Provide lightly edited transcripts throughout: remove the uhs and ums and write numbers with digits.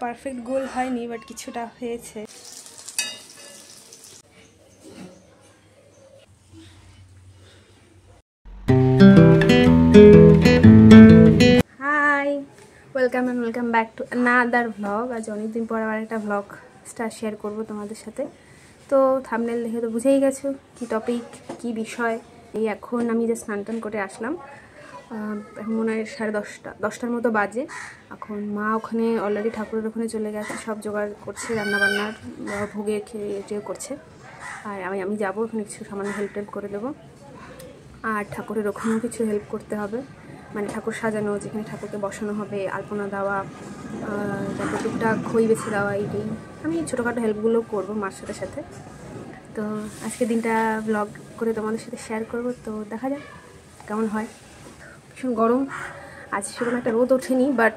Perfect গোল হয়নি, but কিছুটা হয়েছে। Hi, welcome back to another vlog. আজ অনেকদিন পর আবার একটা ভ্লগ শেয়ার করবো তোমাদের সাথে। তো থাম্বনেল দেখে তো বুঝেই গেছো কি টপিক, কি বিষয়। এই এখন আমি যে স্নান টান করে আসলাম, এখন মনে হয় 10:30 মতো বাজে। এখন মা ওখানে অলরেডি ঠাকুরের ওখানে চলে গেছে, সব জোগাড় করছে, রান্নাবান্নার ভোগের খেয়ে করছে। আর আমি যাবো ওখানে, কিছু সামান্য হেল্প করে দেবো। আর ঠাকুরের ওখানেও কিছু হেল্প করতে হবে, মানে ঠাকুর সাজানো, যেখানে ঠাকুরকে বসানো হবে, আলপনা দেওয়া, তারপর টুকটাক খই বেছে দেওয়া, এইটাই আমি ছোটোখাটো হেল্পগুলো করবো মার সাথে। তো আজকে দিনটা ব্লগ করে তোমাদের সাথে শেয়ার করব। তো দেখা যাক কেমন হয়। ভীষণ গরম, আজ সেরকম একটা রোদ ওঠেনি, বাট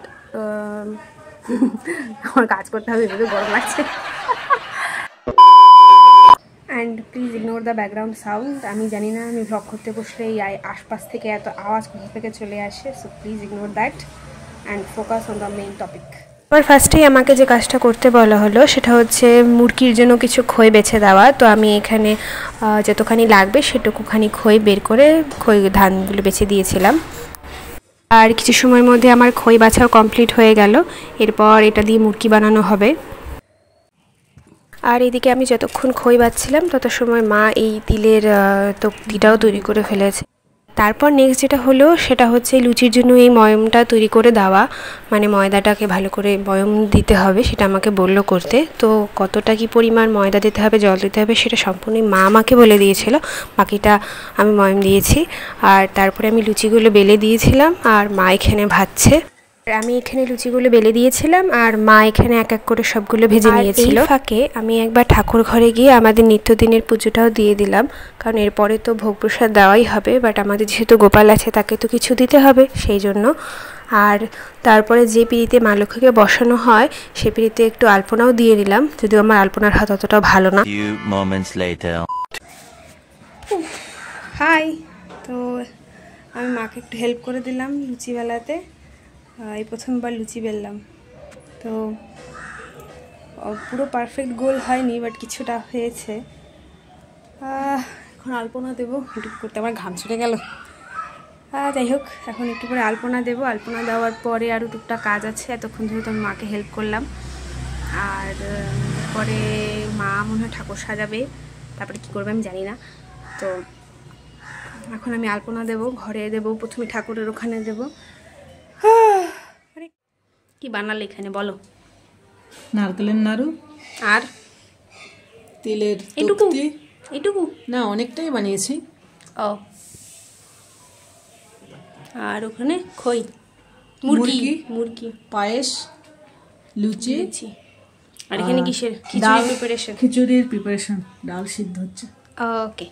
আমার কাজ করতে হবে, এভাবে গরম লাগছে। And please ignore the background sound. আমি জানি না আমি ভ্লগ করতে বসলে এই আশপাশ থেকে এত আওয়াজ কোথা থেকে চলে আসে, so please ignore that and focus on the main topic. এবার ফার্স্টেই আমাকে যে কাজটা করতে বলা হলো সেটা হচ্ছে মুরগির জন্য কিছু খই বেছে দেওয়া। তো আমি এখানে যতখানি লাগবে সেটুকুখানি খই বের করে খই ধানগুলো বেছে দিয়েছিলাম। আর কিছু সময়ের মধ্যে আমার খই বাছাও কমপ্লিট হয়ে গেল। এরপর এটা দিয়ে মুরগি বানানো হবে। আর এদিকে আমি যতক্ষণ খই বাছছিলাম তত সময় মা এই তিলের তক্তিটাও তৈরি করে ফেলেছে। তারপর নেক্সট যেটা হলো সেটা হচ্ছে লুচির জন্য এই ময়মটা তৈরি করে দেওয়া, মানে ময়দাটাকে ভালো করে ময়ম দিতে হবে, সেটা আমাকে বললো করতে। তো কতটা কি পরিমাণ ময়দা দিতে হবে, জল দিতে হবে, সেটা সম্পূর্ণই মা আমাকে বলে দিয়েছিল, বাকিটা আমি ময়ম দিয়েছি। আর তারপরে আমি লুচিগুলো বেলে দিয়েছিলাম আর মা এখানে ভাজছে। আমি এখানে লুচিগুলো বেলে দিয়েছিলাম আর মা এখানে এক এক করে সবগুলো ভেজে নিয়েছিল। ফাঁকে আমি একবার ঠাকুর ঘরে গিয়ে আমাদের নিত্যদিনের পুজোটাও দিয়ে দিলাম, কারণ এরপরে তো ভোগ প্রসাদ দেওয়াই হবে, বাট আমাদের যেহেতু গোপাল আছে তাকে তো কিছু দিতে হবে, সেই জন্য। আর তারপরে যে পিঁড়িতে মা লক্ষ্মীকে বসানো হয় সে পিঁড়িতে একটু আলপনাও দিয়ে নিলাম, যদিও আমার আলপনার হাত অতটাও ভালো না। হাই, তো আমি মাকে একটু হেল্প করে দিলাম লুচি বেলাতে। এই প্রথমবার লুচি বেললাম, তো পুরো পারফেক্ট গোল হয়নি, বাট কিছুটা হয়েছে। এখন আলপনা দেবো, একটু করতে আমার ঘাম ছুটে গেল। যাই হোক, এখন একটু করে আলপনা দেবো। আলপনা দেওয়ার পরে আরও টুকটাক কাজ আছে, এতক্ষণ ধরে তো আমি মাকে হেল্প করলাম। আর পরে মা মনে হয় ঠাকুর সাজাবে, তারপরে কী করবে আমি জানি না। তো এখন আমি আলপনা দেবো, ঘরে দেবো, প্রথমে ঠাকুরের ওখানে দেবো। কি বানালে এখানে বলো? নারকেলের নাড়ু আর তিলের এইটুকু না, অনেকটাই বানিয়েছি। ও, আর ওখানে খই, মুরগি পায়েস, লুচি। আর এখানে কিসের প্রিপারেশন? খিচুড়ির প্রিপারেশন, ডাল সিদ্ধ হচ্ছে। ওকে।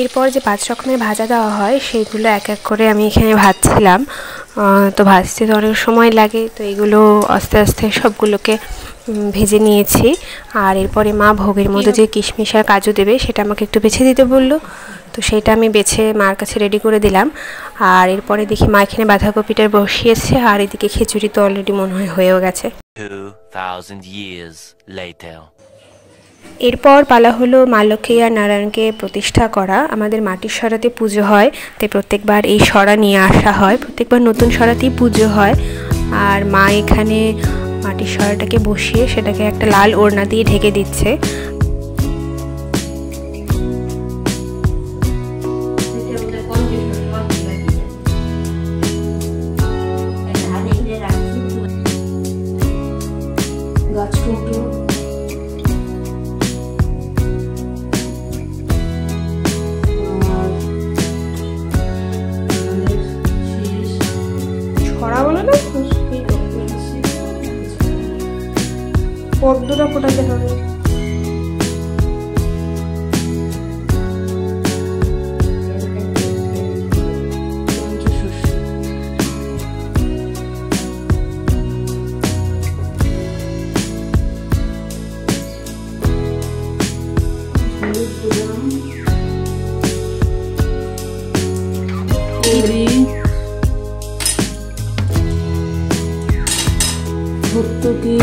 এরপর যে 5 রকমের ভাজা দেওয়া হয় সেইগুলো এক এক করে আমি এখানে ভাজছিলাম। তো ভাজতে তো অনেক সময় লাগে, তো এগুলো আস্তে আস্তে সবগুলোকে ভেজে নিয়েছি। আর এরপরে মা ভোগের মধ্যে যে কিশমিশ আর কাজু দেবে সেটা আমাকে একটু বেছে দিতে বললো, তো সেটা আমি বেছে মার কাছে রেডি করে দিলাম। আর এরপরে দেখি মা এখানে বাঁধাকপিটা বসিয়েছে, আর এদিকে খিচুড়ি তো অলরেডি মনে হয় হয়েও গেছে। 2000 years later. এরপর পালা হলো মা লক্ষ্মী আর নারায়ণকে প্রতিষ্ঠা করা। আমাদের মাটির সরাতে পুজো হয়, তাই প্রত্যেকবার এই সরা নিয়ে আসা হয়, প্রত্যেকবার নতুন সরাতেই পুজো হয়। আর মা এখানে মাটির সরাটাকে বসিয়ে সেটাকে একটা লাল ওড়না দিয়ে ঢেকে দিচ্ছে। পদ্মটা ফোটাতে হবে। ভর্তুকি।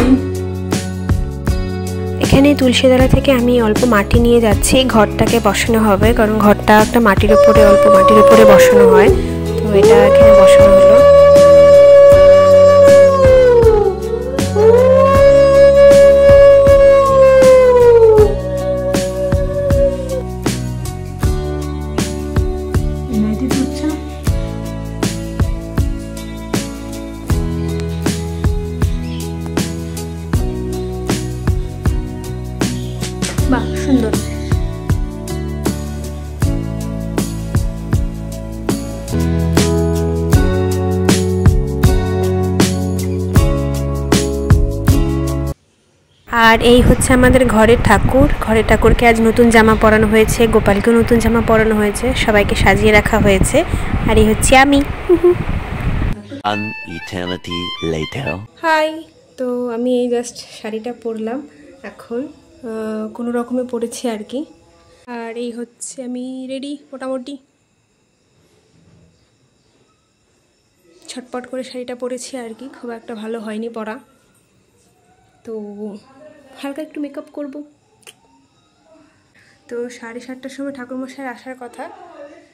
এখানে তুলসীতলা থেকে আমি অল্প মাটি নিয়ে যাচ্ছি, ঘরটাকে বসানো হবে, কারণ ঘরটা একটা মাটির উপরে, অল্প মাটির উপরে বসানো হয়, তো এটা এখানে বসানো হলো। বাহ, সুন্দর। আর এই হচ্ছে আমাদের ঘরের ঠাকুর। ঘরের ঠাকুরকে আজ নতুন জামা পরানো হয়েছে, গোপালকেও নতুন জামা পরানো হয়েছে, সবাইকে সাজিয়ে রাখা হয়েছে। আর এই হচ্ছে আমি। An eternity later. হাই, তো আমি এই জাস্ট শাড়িটা পরলাম এখন, কোনো রকমে পরেছি আর কি। আর এই হচ্ছে আমি রেডি মোটামুটি, ছটপট করে শাড়িটা পরেছি আর কি, খুব একটা ভালো হয়নি পরা, তো হালকা একটু মেকআপ করব। তো 7:30টার সময় ঠাকুরমশাই আসার কথা,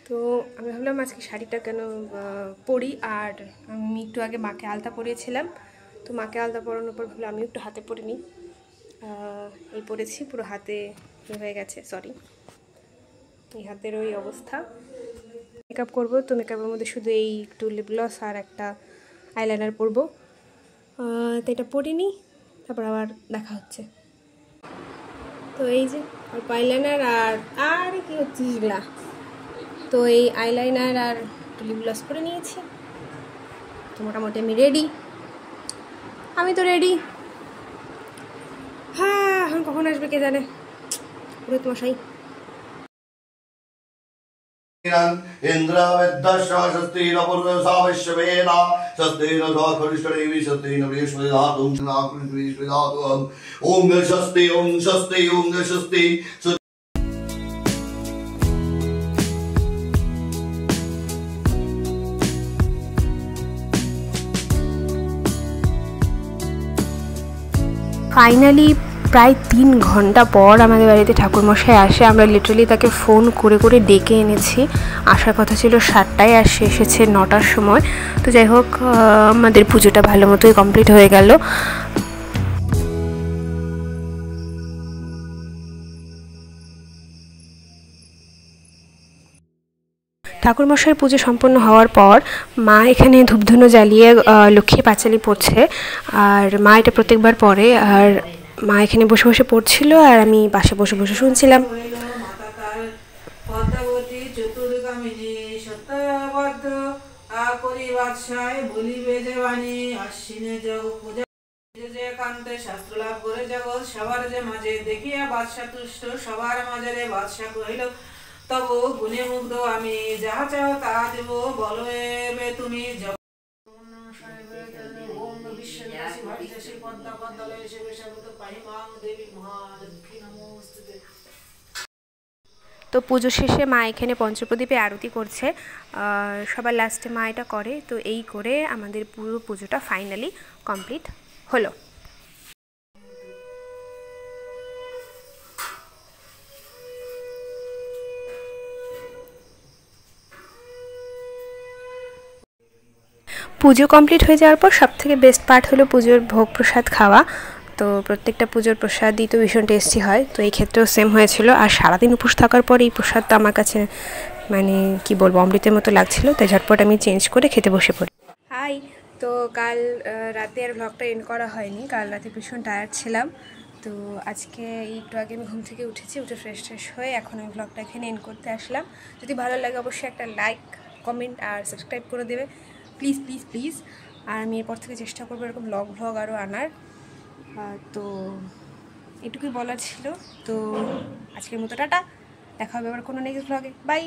তো আমি ভাবলাম আজকে শাড়িটা কেন পরি। আর আমি একটু আগে মাকে আলতা পরিয়েছিলাম, তো মাকে আলতা পরানোর পর ভাবলাম আমি একটু হাতে পরে নিই। এই পরেছি, পুরো হাতে হয়ে গেছে, সরি, এই হাতের ওই অবস্থা। মেকআপ করবো, তো মেকআপের মধ্যে শুধু এই একটু লিপ গ্লস আর একটা আইলাইনার পরবো, তো এটা পরিনি, তারপর আবার দেখা হচ্ছে। তো এই যে অল্প আইলাইনার আর কি হচ্ছে এগুলা, তো এই আইলাইনার আর লিপ গ্লস করে নিয়েছি, তো মোটামুটি আমি রেডি। আমি তো রেডি। হ্যাঁ, এখন কখন আসবে কে জানে পুরোহিত মশাই। ফাইনালি প্রায় 3 ঘন্টা পর আমাদের বাড়িতে ঠাকুরমশাই আসে। আমরা লিটারালি তাকে ফোন করে করে ডেকে এনেছি। আসার কথা ছিল 7টায়, আর সে এসেছে 9টার সময়। তো যাই হোক, আমাদের পুজোটা ভালো মতোই কমপ্লিট হয়ে গেল। ঠাকুরমশাইয়ের পুজো সম্পন্ন হওয়ার পর মা এখানে ধূপধুনো জ্বালিয়ে লক্ষ্মী পাঁচালি পড়ছে, আর মা এটা প্রত্যেকবার পড়ে। আর মা এখানে বসে বসে পড়ছিল, আর আমি পাশে বসে বসে শুনছিলাম। সবার যে মাঝে দেখিয়া বাদশা তুষ্ট, সবার মাঝে বাদশা কহিল তব গুণে মুগ্ধ আমি, যাহা চাও তা দেব, বলো এবে তুমি। তো পুজো শেষে মা এখানে পঞ্চপ্রদীপে আরতি করছে, সবার লাস্টে মা এটা করে। তো এই করে আমাদের পুরো পুজোটা ফাইনালি কমপ্লিট হলো। পুজো কমপ্লিট হয়ে যাওয়ার পর সবথেকে বেস্ট পার্ট হলো পুজোর ভোগ প্রসাদ খাওয়া। তো প্রত্যেকটা পুজোর প্রসাদই তো ভীষণ টেস্টি হয়, তো এই ক্ষেত্রেও সেম হয়েছিল। আর সারাদিন উপোস থাকার পর এই প্রসাদটা আমার কাছে মানে কি বলবো, অমৃতের মতো লাগছিল, তাই ঝটপট আমি চেঞ্জ করে খেতে বসে পড়ি। হাই, তো কাল রাতে আর ব্লগটা এন্ড করা হয়নি, কাল রাতে ভীষণ টায়ার্ড ছিলাম। তো আজকে একটু আগে আমি ঘুম থেকে উঠেছি, উঠে ফ্রেশ হয়ে এখন আমি ব্লগটা এখানে এন্ড করতে আসলাম। যদি ভালো লাগে অবশ্যই একটা লাইক, কমেন্ট আর সাবস্ক্রাইব করে দেবে, প্লিজ প্লিজ প্লিজ। আর আমি এরপর থেকে চেষ্টা করবো এরকম ব্লগ আরও আনার। তো এটুকুই বলার ছিল। তো আজকের মতো টাটা, দেখা হবে আবার কোনো নেক্সট ব্লগে, বাই।